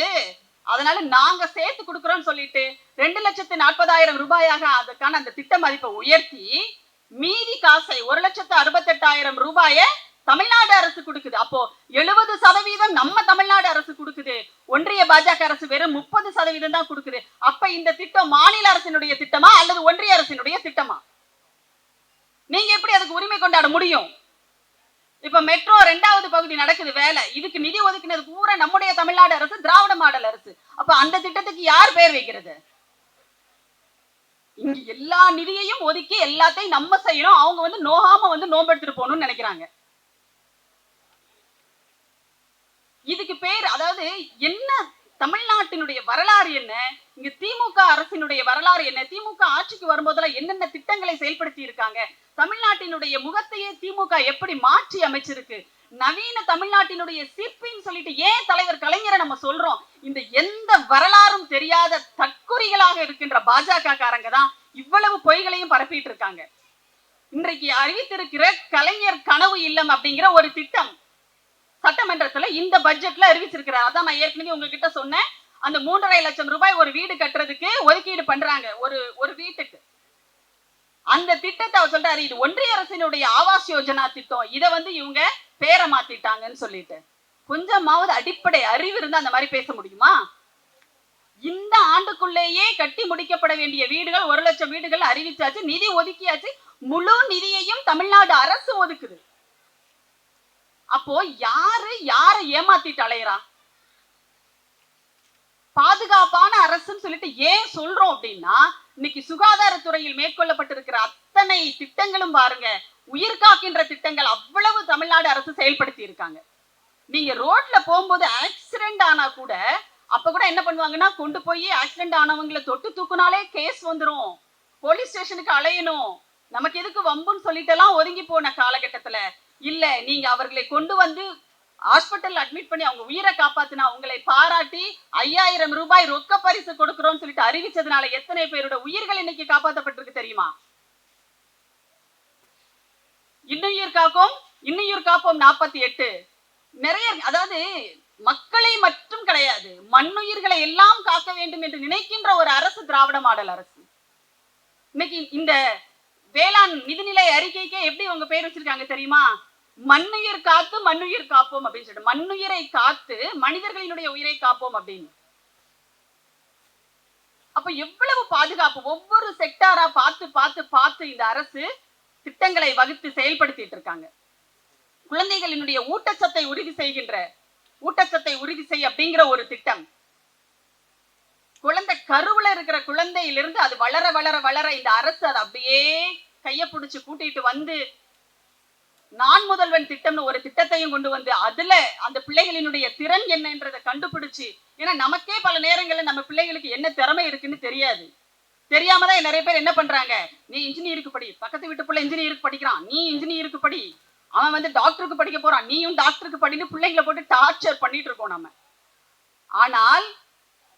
[SPEAKER 1] அதனால நாங்க சேர்த்து கொடுக்கிறோம்னு சொல்லிட்டு 2,40,000 ரூபாயாக அதுக்கான அந்த திட்ட மதிப்பை உயர்த்தி மீதி காசை 1,68,000 ரூபாயை தமிழ்நாடு அரசு கொடுக்குது. அப்போ 70% நம்ம தமிழ்நாடு அரசு கொடுக்குது, ஒன்றிய பாஜக அரசு வெறும் 30% தான் கொடுக்குது. அப்ப இந்த திட்டம் மாநில அரசினுடைய திட்டமா அல்லது ஒன்றிய அரசினுடைய திட்டமா? நீங்க எப்படி அதுக்கு உரிமை கொண்டாட முடியும்? இப்ப மெட்ரோ 2வது பகுதி நடக்குது வேலை, இதுக்கு நிதி ஒதுக்கினது பூரா நம்முடைய தமிழ்நாடு அரசு, திராவிட மாடல் அரசு. அப்ப அந்த திட்டத்துக்கு யார் பேர் வைக்கிறது? இங்க எல்லா நிதியையும் ஒதுக்கி எல்லாத்தையும் நம்ம செய்யணும், அவங்க வந்து நோகாம வந்து நோம்பெடுத்துட்டு போகணும்னு நினைக்கிறாங்க. இதுக்கு பேர், அதாவது என்ன தமிழ்நாட்டினுடைய வரலாறு என்ன, இங்க திமுக அரசினுடைய வரலாறு என்ன, திமுக ஆட்சிக்கு வரும்போதெல்லாம் என்னென்ன திட்டங்களை செயல்படுத்தி இருக்காங்க, தமிழ்நாட்டினுடைய முகத்தையே திமுக எப்படி மாற்றி அமைச்சிருக்கு, நவீன தமிழ்நாட்டினுடைய சிற்பின்னு சொல்லிட்டு ஏன் தலைவர் கலைஞரை நம்ம சொல்றோம். இந்த எந்த வரலாறும் தெரியாத தற்குறிகளாக இருக்கின்ற பாஜக காரங்க தான் இவ்வளவு பொய்களையும் பரப்பிட்டு இருக்காங்க. இன்றைக்கு அறிவித்திருக்கிற கலைஞர் கனவு இல்லம் அப்படிங்கிற ஒரு திட்டம் சட்டமன்றத்துல இந்த பட்ஜெட்ல அறிவிச்சிருக்கிறார். அதான் நான் ஏற்கனவே உங்ககிட்ட சொன்னேன், அந்த 3.5 லட்சம் ரூபாய் ஒரு வீடு கட்டுறதுக்கு ஒதுக்கீடு பண்றாங்க ஒரு வீட்டுக்கு. அந்த திட்டத்தை அவர் சொல்றாரு, இது ஒன்றிய அரசினுடைய ஆவாஸ் யோஜனா திட்டம், இதை வந்து இவங்க பேரை மாத்திட்டாங்கன்னு சொல்லிட்டு. கொஞ்சமாவது அடிப்படை அறிவு இருந்தா அந்த மாதிரி பேச முடியுமா? இந்த ஆண்டுக்குள்ளேயே கட்டி முடிக்கப்பட வேண்டிய வீடுகள் 1 லட்சம் வீடுகள் அறிவிச்சாச்சு, நிதி ஒதுக்கியாச்சு, முழு நிதியையும் தமிழ்நாடு அரசு ஒதுக்குது. அப்போ யாரை ஏமாத்திட்டு அலையறா? பாதுகாப்பான அரசுன்னு சொல்லிட்டு ஏன் சொல்றோம் அப்படின்னா, இன்னைக்கு சுகாதாரத்துறையில் மேற்கொள்ளப்பட்டிருக்கிற அத்தனை திட்டங்களும் பாருங்க, உயிர் காக்கின்ற திட்டங்கள் அவ்வளவு தமிழ்நாடு அரசு செயல்படுத்தி இருக்காங்க. நீங்க ரோட்ல போகும்போது ஆக்சிடென்ட் ஆனா கூட அப்ப கூட என்ன பண்ணுவாங்கன்னா, கொண்டு போய் ஆக்சிடென்ட் ஆனவங்களை தொட்டு தூக்குனாலே கேஸ் வந்துரும், போலீஸ் ஸ்டேஷனுக்கு அலையணும், நமக்கு எதுக்கு வம்புன்னு சொல்லிட்டு எல்லாம் ஒதுங்கி போன காலகட்டத்துல இல்ல, நீங்க அவர்களை கொண்டு வந்து ஹாஸ்பிட்டல் அட்மிட் பண்ணி அவங்க உயிரை காப்பாத்தினா உங்களை பாராட்டி 5,000 ரூபாய் ரொக்க பரிசு கொடுக்கிறோம்னு சொல்லிட்டு அறிவிச்சதுனால எத்தனை பேரோட உயிர்கள் இன்னைக்கு காப்பாற்றப்பட்டிருக்கு தெரியுமா? இன்னுயிர் காப்போம் 48 நிறைய, அதாவது மக்களை மட்டும் கிடையாது, மண்ணுயிர்களை எல்லாம் காக்க வேண்டும் என்று நினைக்கின்ற ஒரு அரசு திராவிட மாடல் அரசு. இன்னைக்கு இந்த வேளாண் நிதிநிலை அறிக்கைக்கே எப்படி உங்க பேர் வச்சிருக்காங்க தெரியுமா? மண்ணுயிர் காத்து மண்ணுயிர் காப்போம் அப்படின்னு சொல்லிட்டு, மண்ணுயிரை காத்து மனிதர்களினுடைய உயிரை காப்போம் அப்படின்னு. அப்ப எவ்வளவு பாதுகாப்பு, ஒவ்வொரு செக்டாரா பார்த்து பார்த்து பார்த்து இந்த அரசு திட்டங்களை வகுத்து செயல்படுத்திட்டு இருக்காங்க. குழந்தைகளினுடைய ஊட்டச்சத்தை உறுதி செய் அப்படிங்கிற ஒரு திட்டம். குழந்தை கருவுல இருக்கிற குழந்தையிலிருந்து அது வளர வளர வளர இந்த அரசு அதை அப்படியே கைய பிடிச்சு கூட்டிட்டு வந்து நான் முதல்வன் திட்டம்னு ஒரு திட்டத்தையும் கொண்டு வந்து அதுல அந்த பிள்ளைகளினுடைய திறன் என்னன்றதை கண்டுபிடிச்சு, ஏன்னா நமக்கே பல நேரங்கள்ல நம்ம பிள்ளைகளுக்கு என்ன திறமை இருக்குன்னு தெரியாது. தெரியாம தான் நிறைய பேர் என்ன பண்றாங்க, நீ இன்ஜினியருக்கு படி, பக்கத்து வீட்டு பிள்ளை இன்ஜினியருக்கு படிக்கிறான், நீ இன்ஜினியருக்கு படி, அவன் வந்து டாக்டருக்கு படிக்க போறான், நீயும் டாக்டருக்கு படின்னு பிள்ளைங்களை போட்டு டார்ச்சர் பண்ணிட்டு இருக்கோம் நம்ம. ஆனால்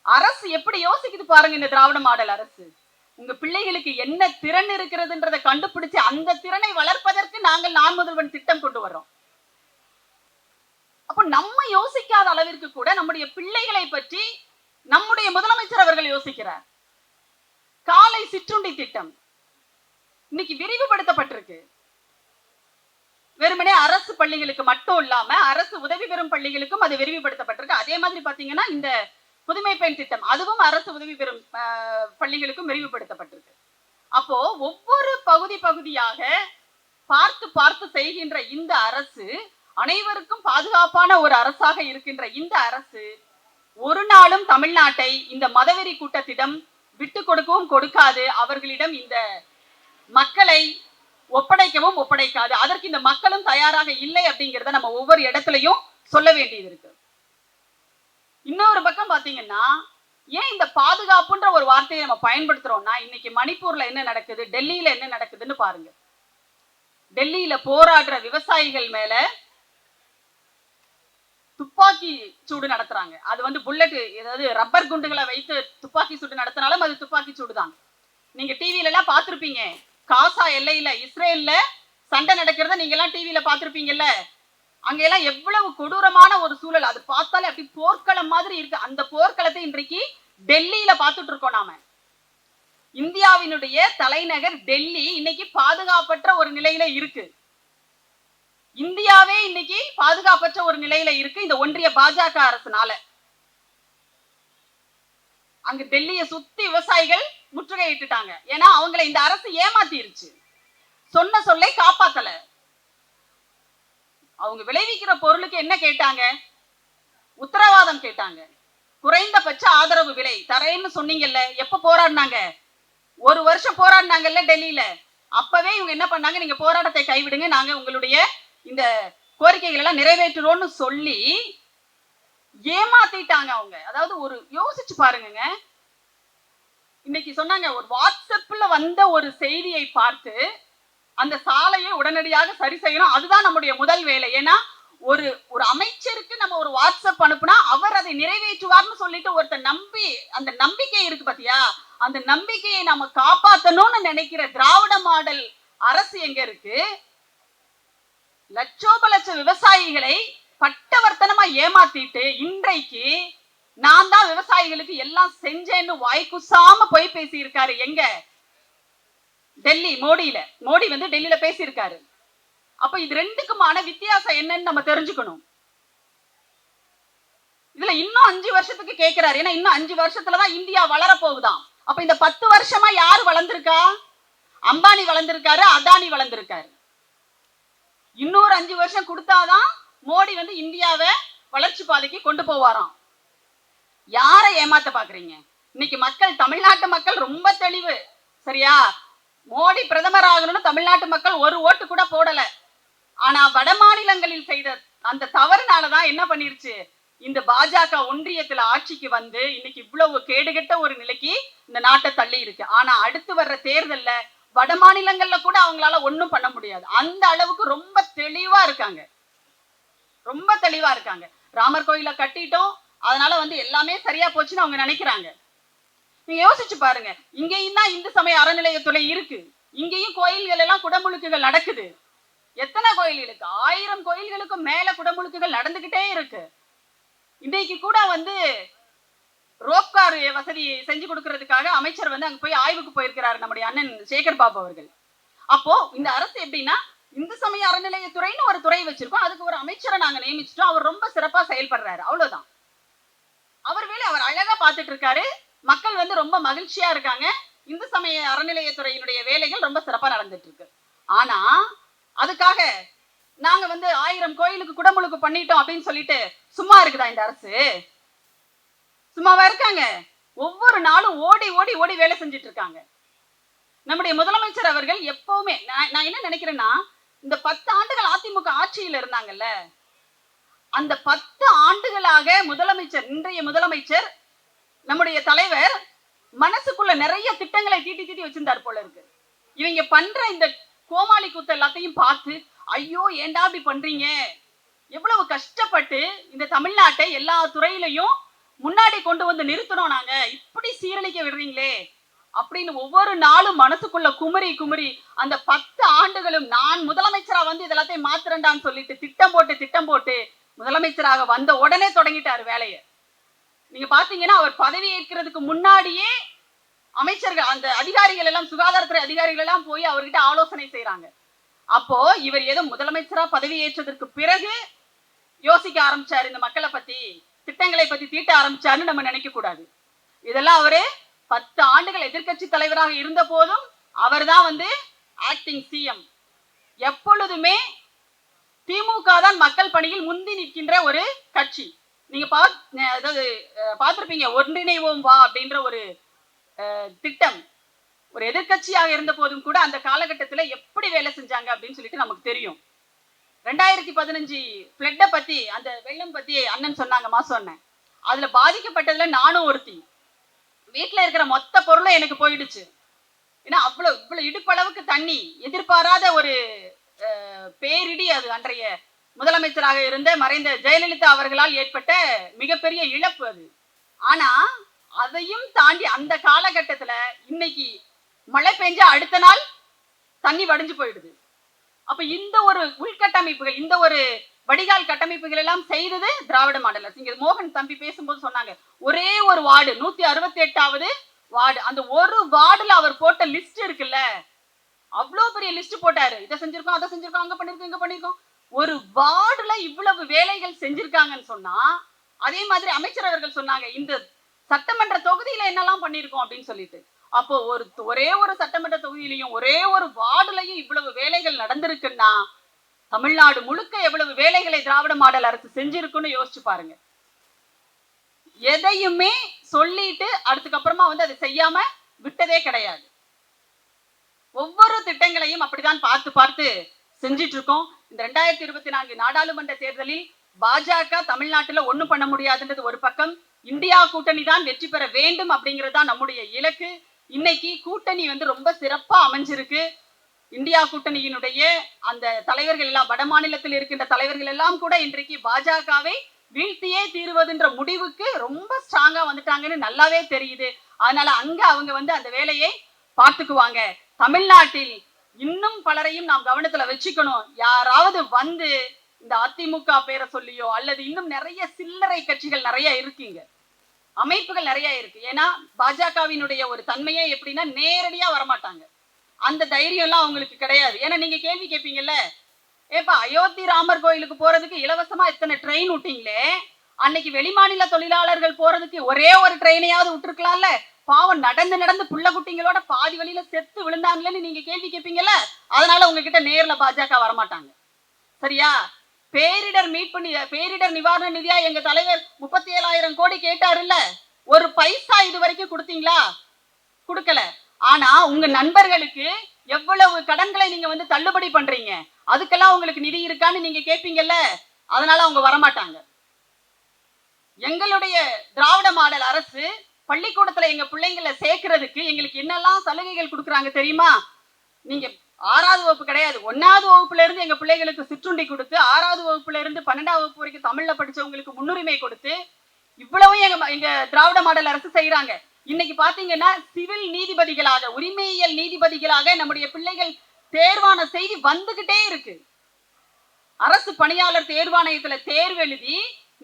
[SPEAKER 1] அரசு எப்படி யோசிக்குது பாருங்க, இந்த திராவிட மாடல் அரசு. உங்க பிள்ளைகளுக்கு என்ன திறன் இருக்கிறதுன்றதை கண்டுபிடிச்சு அந்த திறனை வளர்ப்பதற்கு நாங்கள் நான் முதல்வன் திட்டம் கொண்டு வர்றோம். அப்போ நம்ம யோசிக்காத அளவிற்கு கூட நம்முடைய பிள்ளைகளை பற்றி நம்முடைய முதலமைச்சர் அவர்கள் யோசிக்கிறார். காலை சிற்றுண்டி திட்டம் இன்னைக்கு விரிவுபடுத்தப்பட்டிருக்கு. வெறுமனே அரசு பள்ளிகளுக்கு மட்டும் இல்லாம அரசு உதவி பெறும் பள்ளிகளுக்கும் அது விரிவுபடுத்தப்பட்டிருக்கு. அதே மாதிரி பாத்தீங்கன்னா இந்த புதுமை பெண் திட்டம் அதுவும் அரசு உதவி பெறும் பள்ளிகளுக்கும் விரிவுபடுத்தப்பட்டிருக்கு. அப்போ ஒவ்வொரு பகுதியாக பார்த்து பார்த்து செய்கின்ற இந்த அரசு, அனைவருக்கும் பாதுகாப்பான ஒரு அரசாக இருக்கின்ற இந்த அரசு ஒரு நாளும் தமிழ்நாட்டை இந்த மதவெறி கூட்டத்திடம் விட்டு கொடுக்கவும் கொடுக்காது. அவர்களிடம் இந்த மக்களை ஒப்படைக்கவும் ஒப்படைக்காது. அதற்கு இந்த மக்களும் தயாராக இல்லை அப்படிங்கிறத நம்ம ஒவ்வொரு இடத்துலையும் சொல்ல வேண்டியது இருக்கு. இன்னொரு பக்கம் பாத்தீங்கன்னா, ஏன் இந்த பாதுகாப்புன்ற ஒரு வார்த்தையை நம்ம பயன்படுத்துறோம்னா, இன்னைக்கு மணிப்பூர்ல என்ன நடக்குது, டெல்லியில என்ன நடக்குதுன்னு பாருங்க. டெல்லியில போராடுற விவசாயிகள் மேல துப்பாக்கி சூடு நடத்துறாங்க. அது வந்து புல்லட், ஏதாவது ரப்பர் குண்டுகளை வைத்து துப்பாக்கி சூடு நடத்தினாலும் அது துப்பாக்கி சூடுதான். நீங்க டிவில எல்லாம் பார்த்திருப்பீங்க. காசா எல்லையில இஸ்ரேல்ல சண்டை நடக்கிறத நீங்க எல்லாம் டிவில பார்த்திருப்பீங்கல்ல. அங்கெல்லாம் எவ்வளவு கொடூரமான ஒரு சூழல், அது பார்த்தாலே அப்படி போர்க்களம் மாதிரி இருக்கு. அந்த போர்க்களத்தை இன்றைக்கு டெல்லியில பார்த்துட்டு இருக்கோம் நாம. இந்தியாவினுடைய தலைநகர் டெல்லி இன்னைக்கு பாதுகாப்பற்ற ஒரு நிலையில இருக்கு. இந்தியாவே இன்னைக்கு பாதுகாப்பற்ற ஒரு நிலையில இருக்கு இந்த ஒன்றிய பாஜக அரசுனால. அங்க டெல்லியை சுத்தி விவசாயிகள் முற்றுகையிட்டுட்டாங்க. ஏன்னா அவங்களை இந்த அரசு ஏமாத்திருச்சு, சொன்ன சொல்லை காப்பாத்தல. அவங்க விளைவிக்கிற பொருளுக்கு என்ன கேட்டாங்க, உத்தரவாதம் கேட்டாங்க. குறைந்தபட்ச ஆதரவு விலை தரேன்னு சொன்னீங்கல்ல. எப்ப போராடினாங்க, ஒரு வருஷம் போராடினாங்கல்ல டெல்லியில. அப்பவே இவங்க என்ன பண்ணாங்க, நீங்க போராட்டத்தை கைவிடுங்க, நாங்க உங்களுடைய இந்த கோரிக்கைகள் எல்லாம் நிறைவேற்றுறோம்னு சொல்லி ஏமாத்திட்டாங்க அவங்க. அதாவது ஒரு யோசிச்சு பாருங்க, இன்னைக்கு சொன்னாங்க ஒரு வாட்ஸ்அப்ல வந்த ஒரு செய்தியை பார்த்து அந்த சாலையை உடனடியாக சரி செய்யணும், அதுதான் நம்முடைய முதல் வேலை. ஏன்னா ஒரு ஒரு அமைச்சருக்கு நம்ம ஒரு வாட்ஸ்அப் அனுப்புனா அவர் அதை நிறைவேற்றுவார்னு சொல்லிட்டு ஒருத்தர் நம்பி, அந்த நம்பிக்கை இருக்கு பாத்தியா, அந்த நம்பிக்கையை நம்ம காப்பாற்றணும்னு நினைக்கிற திராவிட மாடல் அரசு எங்க இருக்கு? லட்சோப லட்ச விவசாயிகளை பட்டவர்த்தனமா ஏமாத்திட்டு இன்றைக்கு நான் தான் விவசாயிகளுக்கு எல்லாம் செஞ்சேன்னு வாய்க்குசாம போய் பேசி இருக்காரு. எங்க? டெல்லி மோடி வந்து டெல்லியில பேசியிருக்காரு. அப்ப இது ரெண்டுக்குமான வித்தியாசம் என்னன்னு நம்ம தெரிஞ்சுக்கணும். இதுல இன்னும் 5 வருஷத்துக்கு கேட்கிறாரு. ஏன்னா இன்னும் 5 வருஷத்துலதான் இந்தியா வளர போகுதாம். அப்ப இந்த 10 வருஷமா யாரு வளர்ந்திருக்கா? அம்பானி வளர்ந்திருக்காரு, அதானி வளர்ந்திருக்காரு. இன்னொரு 5 வருஷம் கொடுத்தாதான் மோடி வந்து இந்தியாவை வளர்ச்சி பாதைக்கு கொண்டு போவாராம். யாரை ஏமாத்த பாக்குறீங்க? இன்னைக்கு மக்கள், தமிழ்நாட்டு மக்கள் ரொம்ப தெளிவு. சரியா? மோடி பிரதமர் ஆகணும்னு தமிழ்நாட்டு மக்கள் ஒரு ஓட்டு கூட போடல. ஆனா வட மாநிலங்களில் செய்த அந்த தவறுனாலதான் என்ன பண்ணிருச்சு, இந்த பாஜக ஒன்றியத்துல ஆட்சிக்கு வந்து இன்னைக்கு இவ்வளவு கேடுகட்ட ஒரு நிலைக்கு இந்த நாட்டை தள்ளி இருக்கு. ஆனா அடுத்து வர்ற தேர்தல்ல வட மாநிலங்கள்ல கூட அவங்களால ஒண்ணும் பண்ண முடியாது. அந்த அளவுக்கு ரொம்ப தெளிவா இருக்காங்க, ரொம்ப தெளிவா இருக்காங்க. ராமர் கோயில கட்டிட்டோம், அதனால வந்து எல்லாமே சரியா போச்சுன்னு அவங்க நினைக்கிறாங்க. நீங்க யோசிச்சு பாருங்க, இங்கேயும் தான் இந்து சமய அறநிலையத்துறை இருக்கு, இங்கேயும் கோயில்கள் எல்லாம் குடமுழுக்குகள் நடக்குது. எத்தனை கோயில்களுக்கு? 1000 கோயில்களுக்கும் மேல குடமுழுக்குகள் நடந்துகிட்டே இருக்கு. இன்னைக்கு கூட வந்து ரோப்கார் வசதி செஞ்சு கொடுக்கறதுக்காக அமைச்சர் வந்து அங்க போய் ஆய்வுக்கு போயிருக்கிறாரு நம்முடைய அண்ணன் சேகர் பாபு அவர்கள். அப்போ இந்த அரசு எப்படின்னா, இந்து சமய அறநிலையத்துறைன்னு ஒரு துறை வச்சிருக்கோம், அதுக்கு ஒரு அமைச்சரை நாங்க நியமிச்சிட்டோம், அவர் ரொம்ப சிறப்பா செயல்படுறாரு, அவ்வளவுதான். அவர் வேலை அவர் அழகா பார்த்துட்டு இருக்காரு, மக்கள் வந்து ரொம்ப மகிழ்ச்சியா இருக்காங்க. இந்து சமய அறநிலையத்துறையினுடைய வேலைகள் ரொம்ப சிறப்பா நடந்துட்டு இருக்கு. ஆனா அதுக்காக நாங்க வந்து 1000 கோயிலுக்கு குடமுழுக்கு பண்ணிட்டோம் அப்படின்னு சொல்லிட்டு சும்மா இருக்குதா இந்த அரசு? சும்மாவா இருக்காங்க? ஒவ்வொரு நாளும் ஓடி ஓடி ஓடி வேலை செஞ்சுட்டு இருக்காங்க. நம்முடைய முதலமைச்சர் அவர்கள் எப்பவுமே நான் என்ன நினைக்கிறேன்னா, இந்த 10 ஆண்டுகள் அதிமுக ஆட்சியில் இருந்தாங்கல்ல, அந்த 10 ஆண்டுகளாக இன்றைய முதலமைச்சர் நம்முடைய தலைவர் மனசுக்குள்ள நிறைய திட்டங்களை தீட்டி தீட்டி வச்சிருந்தார் போல இருக்கு. இவங்க பண்ற இந்த கோமாளி கூத்து எல்லாத்தையும் பார்த்து, ஐயோ ஏண்டா அப்படி பண்றீங்க, எவ்வளவு கஷ்டப்பட்டு இந்த தமிழ்நாட்டை எல்லா துறையிலையும் முன்னாடி கொண்டு வந்து நிறுத்தணும், நாங்க இப்படி சீரழிக்க விடுறீங்களே அப்படின்னு ஒவ்வொரு நாளும் மனசுக்குள்ள குமரி குமரி அந்த 10 ஆண்டுகளும் நான் முதலமைச்சரா வந்து இதெல்லாத்தையும் மாத்திரண்டான்னு சொல்லிட்டு திட்டம் போட்டு முதலமைச்சராக வந்த உடனே தொடங்கிட்டாரு வேலையை. நீங்க பாத்தீங்கன்னா அவர் பதவி ஏற்கிறதுக்கு முன்னாடியே அமைச்சர்கள் அந்த அதிகாரிகள் எல்லாம் சுகாதாரத்துறை அதிகாரிகள் எல்லாம் போய் அவர்கிட்ட ஆலோசனை செய்யறாங்க. அப்போ இவர் ஏதோ முதலமைச்சரா பதவி ஏற்றதற்கு பிறகு யோசிக்க ஆரம்பிச்சாரு, இந்த மக்களை பத்தி திட்டங்களை பத்தி தீட்ட ஆரம்பிச்சாருன்னு நம்ம நினைக்க கூடாது. இதெல்லாம் அவரு 10 ஆண்டுகள் எதிர்கட்சி தலைவராக இருந்த போதும் அவர் தான் வந்து ஆக்டிங் சிஎம். எப்பொழுதுமே திமுக தான் மக்கள் பணியில் முந்தி நிற்கின்ற ஒரு கட்சி. நீங்க பார்த்திருப்பீங்க, ஒன்றிணைவோம் வா அப்படின்ற ஒரு திட்டம் ஒரு எதிர்கட்சியாக இருந்த போதும் கூட அந்த காலகட்டத்தில் எப்படி வேலை செஞ்சாங்க அப்படின்னு சொல்லிட்டு நமக்கு தெரியும். 2015 பிளட்டை பத்தி, அந்த வெள்ளம் பத்தி அண்ணன் சொன்னாங்க, சொன்னேன். அதுல பாதிக்கப்பட்டதுல நானும் ஒருத்தி. வீட்டுல இருக்கிற மொத்த பொருளும் எனக்கு போயிடுச்சு. ஏன்னா இவ்வளவு இடுப்பளவுக்கு தண்ணி, எதிர்பாராத ஒரு பேரிடி. அது அன்றைய முதலமைச்சராக இருந்த மறைந்த ஜெயலலிதா அவர்களால் ஏற்பட்ட மிகப்பெரிய இழப்பு அது. ஆனா அதையும் தாண்டி அந்த காலகட்டத்துல இன்னைக்கு மழை பெஞ்சா அடுத்த நாள் தண்ணி வடிஞ்சு போயிடுது. அப்ப இந்த ஒரு உள்கட்டமைப்புகள், இந்த ஒரு வடிகால் கட்டமைப்புகள் எல்லாம் செய்தது திராவிட மாடல் அரசு. இங்க மோகன் தம்பி பேசும்போது சொன்னாங்க, ஒரே ஒரு வார்டு 168வது வார்டு, அந்த ஒரு வார்டுல அவர் போட்ட லிஸ்ட் இருக்குல்ல, அவ்வளவு பெரிய லிஸ்ட் போட்டாரு. இதை செஞ்சிருக்கோம், அதை செஞ்சிருக்கோம், அங்க பண்ணிருக்கோம், இங்க பண்ணிருக்கோம். ஒரு வார்டுல இவ்வளவு வேலைகள் செஞ்சிருக்காங்கன்னு சொன்னா, அதே மாதிரி அமைச்சர் அவர்கள் சொன்னாங்க, இந்த சட்டமன்ற தொகுதியில என்னெல்லாம் பண்ணிருக்கோம் அப்படின்னு சொல்லிட்டு. அப்போ ஒரே ஒரு சட்டமன்ற தொகுதியிலையும் ஒரே ஒரு வார்டுலையும் இவ்வளவு வேலைகள் நடந்திருக்குன்னா தமிழ்நாடு முழுக்க எவ்வளவு வேலைகளை திராவிட மாடல் அரசு செஞ்சிருக்குன்னு யோசிச்சு பாருங்க. எதையுமே சொல்லிட்டு அதுக்கப்புறமா வந்து அதை செய்யாம விட்டதே கிடையாது. ஒவ்வொரு திட்டங்களையும் அப்படிதான் பார்த்து பார்த்து செஞ்சிட்டு இருக்கோம். இந்த 2024 நாடாளுமன்ற தேர்தலில் பாஜக தமிழ்நாட்டுல ஒண்ணும் பண்ண முடியாதுன்றது ஒரு பக்கம், இந்தியா கூட்டணி தான் வெற்றி பெற வேண்டும் அப்படிங்கிறது தான் நம்முடைய இலக்கு. இன்னைக்கு கூட்டணி வந்து ரொம்ப சிறப்பா அமைஞ்சிருக்கு. இந்தியா கூட்டணியினுடைய அந்த தலைவர்கள் எல்லாம், வட மாநிலத்தில் இருக்கின்ற தலைவர்கள் எல்லாம் கூட இன்றைக்கு பாஜகவை வீழ்த்தியே தீர்வதுன்ற முடிவுக்கு ரொம்ப ஸ்ட்ராங்கா வந்துட்டாங்கன்னு நல்லாவே தெரியுது. அதனால அங்க அவங்க வந்து அந்த வேலையை பார்த்துக்குவாங்க. தமிழ்நாட்டில் இன்னும் பலரையும் நாம் கவனத்துல வச்சுக்கணும். யாராவது வந்து இந்த அதிமுக பேரை சொல்லியோ அல்லது இன்னும் நிறைய சில்லறை கட்சிகள் நிறைய இருக்குங்க, அமைப்புகள் நிறைய இருக்கு. ஏன்னா பாஜகவினுடைய ஒரு தன்மையே எப்படின்னா நேரடியா வரமாட்டாங்க, அந்த தைரியம் எல்லாம் அவங்களுக்கு கிடையாது. ஏன்னா நீங்க கேள்வி கேட்பீங்கல்ல, ஏப்பா அயோத்தி ராமர் கோயிலுக்கு போறதுக்கு இலவசமா இத்தனை ட்ரெயின் விட்டீங்களே, அன்னைக்கு வெளிமாநில தொழிலாளர்கள் போறதுக்கு ஒரே ஒரு ட்ரெயினையாவது விட்டுருக்கலாம்ல, பாவம் நடந்து நடந்து புள்ள குட்டிங்களோட பாதி வழியில செத்து விழுந்தாங்களேன்னு நீங்க கேள்வி கேட்பீங்கல்ல. அதனால உங்ககிட்ட நேர்ல பாஜக வரமாட்டாங்க. சரியா? பேரிடர் நிவாரண நிதியா எங்க தலைவர் 37,000 கோடி கேட்டாரு இல்ல, ஒரு பைசா இது வரைக்கும் கொடுத்தீங்களா? கொடுக்கல. ஆனா உங்க நண்பர்களுக்கு எவ்வளவு கடன்களை நீங்க வந்து தள்ளுபடி பண்றீங்க, அதுக்கெல்லாம் உங்களுக்கு நிதி இருக்கான்னு நீங்க கேட்பீங்கல்ல, அதனால அவங்க வரமாட்டாங்க. எங்களுடைய திராவிட மாடல் அரசு பள்ளிக்கூடத்துல எங்க பிள்ளைங்களை சேர்க்கறதுக்கு எங்களுக்கு என்னெல்லாம் சலுகைகள் கொடுக்குறாங்க தெரியுமா? நீங்க 6வது வகுப்பு கிடையாது, 1வது வகுப்புல இருந்து எங்க பிள்ளைகளுக்கு சிற்றுண்டி கொடுத்து, 6வது வகுப்புல இருந்து 12வது வகுப்பு வரைக்கும் தமிழ்ல படிச்சவங்களுக்கு முன்னுரிமை கொடுத்து, இவ்வளவும் எங்க திராவிட மாடல் அரசு செய்யறாங்க. இன்னைக்கு பாத்தீங்கன்னா சிவில் நீதிபதிகளாக, உரிமையியல் நீதிபதிகளாக நம்முடைய பிள்ளைகள் தேர்வான செய்தி வந்துகிட்டே இருக்கு. அரசு பணியாளர் தேர்வாணையத்துல தேர்வு எழுதி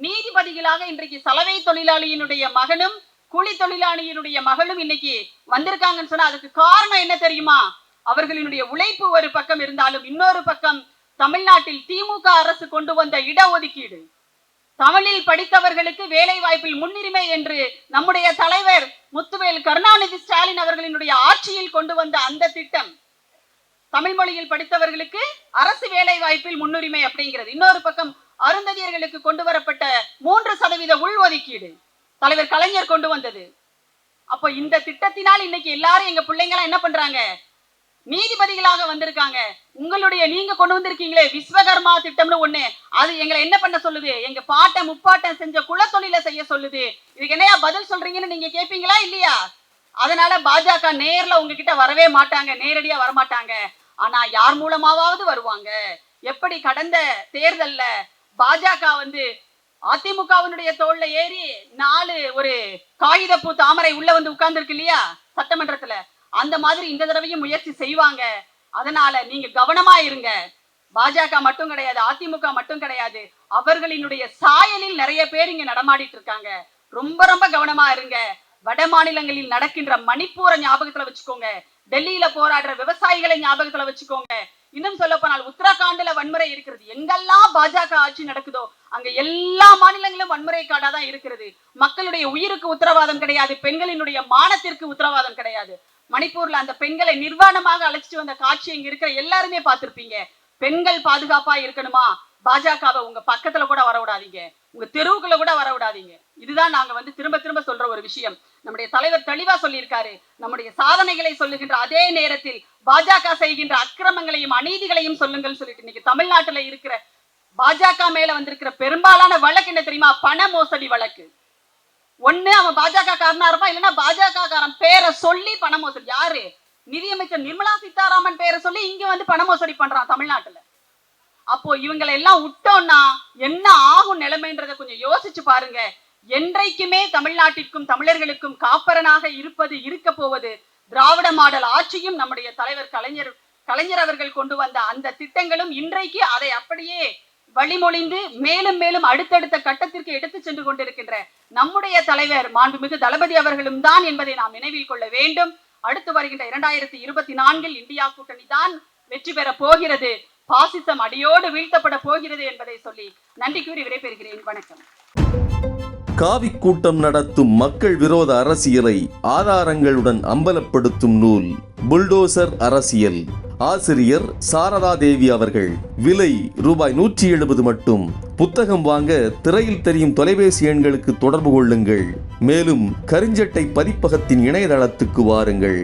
[SPEAKER 1] நீதிபதிகளாக இன்றைக்கு சலவை தொழிலாளியினுடைய மகனும் கூலி தொழிலாளியினுடைய மகளும் இன்னைக்கு வந்திருக்காங்கன்னு சொன்னா அதுக்கு காரணம் என்ன தெரியுமா? அவர்களினுடைய உழைப்பு ஒரு பக்கம் இருந்தாலும் இன்னொரு பக்கம் தமிழ்நாட்டில் திமுக அரசு கொண்டு வந்த இடஒதுக்கீடு, தமிழில் படித்தவர்களுக்கு வேலை வாய்ப்பில் முன்னுரிமை என்று நம்முடைய தலைவர் முத்துவேல் கருணாநிதி ஸ்டாலின் அவர்களினுடைய ஆட்சியில் கொண்டு வந்த அந்த திட்டம், தமிழ் மொழியில் படித்தவர்களுக்கு அரசு வேலை வாய்ப்பில் முன்னுரிமை அப்படிங்கிறது. இன்னொரு பக்கம் அருந்ததியர்களுக்கு கொண்டு வரப்பட்ட 3% உள்ஒதுக்கீடு தலைவர் கலைஞர் கொண்டு வந்தது. அப்போ இந்த திட்டத்தினால் இன்னைக்கு எல்லாரும் எங்க பிள்ளைங்க என்ன பண்றாங்க, நீதிபதிகளாக வந்திருக்காங்க. உங்களுடைய நீங்க கொண்டு வந்திருக்கீங்களே விஸ்வகர்மா திட்டம்னு ஒண்ணு, அது எங்களை என்ன பண்ண சொல்லுது, எங்க பாட்டன் முப்பாட்டன் செஞ்ச குலத்தொழில செய்ய சொல்லுது. இதுக்கு என்னையா பதில் சொல்றீங்கன்னு நீங்க கேட்பீங்களா இல்லையா? அதனால பாஜக நேர்ல உங்ககிட்ட வரவே மாட்டாங்க, நேரடியா வரமாட்டாங்க. ஆனா யார் மூலமாவது வருவாங்க. எப்படி கடந்த தேர்தல்ல பாஜக அதிமுகவினுடைய தோல்ல ஏறி 4 ஒரு காகிதப்பூ தாமரை உள்ள உட்கார்ந்து இருக்கு இல்லையா சட்டமன்றத்துல, அந்த மாதிரி இந்த தடவையும் முயற்சி செய்வாங்க. அதனால நீங்க கவனமா இருங்க. பாஜக மட்டும் கிடையாது, அதிமுக மட்டும் கிடையாது, அவர்களினுடைய சாயலில் நிறைய பேர் இங்க நடமாடிட்டு இருக்காங்க. ரொம்ப ரொம்ப கவனமா இருங்க. வட மாநிலங்களில் நடக்கின்ற மணிப்பூரை ஞாபகத்துல வச்சுக்கோங்க, டெல்லியில போராடுற விவசாயிகளை ஞாபகத்துல வச்சுக்கோங்க. இன்னும் சொல்ல போனால் உத்தரகாண்ட்ல வன்முறை இருக்கிறது. எங்கெல்லாம் பாஜக ஆட்சி நடக்குதோ அங்க எல்லா மாநிலங்களிலும் வன்முறை காடாதான் இருக்கிறது. மக்களுடைய உயிருக்கு உத்தரவாதம் கிடையாது, பெண்களினுடைய மானத்திற்கு உத்தரவாதம் கிடையாது. மணிப்பூர்ல அந்த பெண்களை நிர்வாணமாக அழைச்சிட்டு வந்த காட்சி இங்க இருக்கிற எல்லாருமே பார்த்திருப்பீங்க. பெண்கள் பாதுகாப்பா இருக்கணுமா, பாஜகவை உங்க பக்கத்துல கூட வர விடாதீங்க, உங்க தெருவுக்குள்ள கூட வர விடாதீங்க. இதுதான் நாங்க திரும்ப திரும்ப சொல்ற ஒரு விஷயம். நம்முடைய தலைவர் தெளிவா சொல்லியிருக்காரு. நம்முடைய சாதனைகளை சொல்லுகின்ற அதே நேரத்தில் பாஜக செய்கின்ற அக்கிரமங்களையும் அநீதிகளையும் சொல்லுங்கள் சொல்லிட்டு இன்னைக்கு தமிழ்நாட்டுல இருக்கிற பாஜக மேல வந்திருக்கிற பெரும்பாலான வழக்கு என்ன தெரியுமா, பண மோசடி வழக்கு. ஒண்ணு அவன் பாஜக காரனா இருப்பான், இல்லைன்னா பாஜக காரன் பேரை சொல்லி பண மோசடி. யாரு? நிதியமைச்சர் நிர்மலா சீதாராமன் பேரை சொல்லி இங்க பண மோசடி பண்றான் தமிழ்நாட்டுல. அப்போ இவங்களை எல்லாம் விட்டோம்னா என்ன ஆகும் நிலைமைன்றதை கொஞ்சம் யோசிச்சு பாருங்க. என்றைக்குமே தமிழ்நாட்டிற்கும் தமிழர்களுக்கும் காப்பரனாக இருக்க போவது திராவிட மாடல் ஆட்சியும் நம்முடைய தலைவர் கலைஞர் அவர்கள் கொண்டு வந்த அந்த திட்டங்களும் இன்றைக்கு அதை அப்படியே வழிமொழிந்து மேலும் மேலும் அடுத்தடுத்த கட்டத்திற்கு எடுத்து சென்று கொண்டிருக்கின்ற நம்முடைய தலைவர் மாண்புமிகு தளபதி அவர்களும் தான் என்பதை நாம் நினைவில் கொள்ள வேண்டும். அடுத்து வருகின்ற 2024 இந்தியா கூட்டணி தான் வெற்றி பெற போகிறது. பாசிசம் அடியோடு வீழ்த்தப்பட போகிறது என்பதை சொல்லி நன்றி கூறி விடைபெறுகிறேன். வணக்கம்.
[SPEAKER 2] காவி கூட்டம் நடத்தும் மக்கள் விரோத அரசியலை ஆதாரங்களுடன் அம்பலப்படுத்தும் நூல் புல்டோசர் அரசியல். ஆசிரியர் சாரதா தேவி அவர்கள். விலை ரூபாய் 170 மட்டும். புத்தகம் வாங்க திரையில் தெரியும் தொலைபேசி எண்களுக்கு தொடர்பு கொள்ளுங்கள். மேலும் கருஞ்சட்டை பதிப்பகத்தின் இணையதளத்துக்கு வாருங்கள்.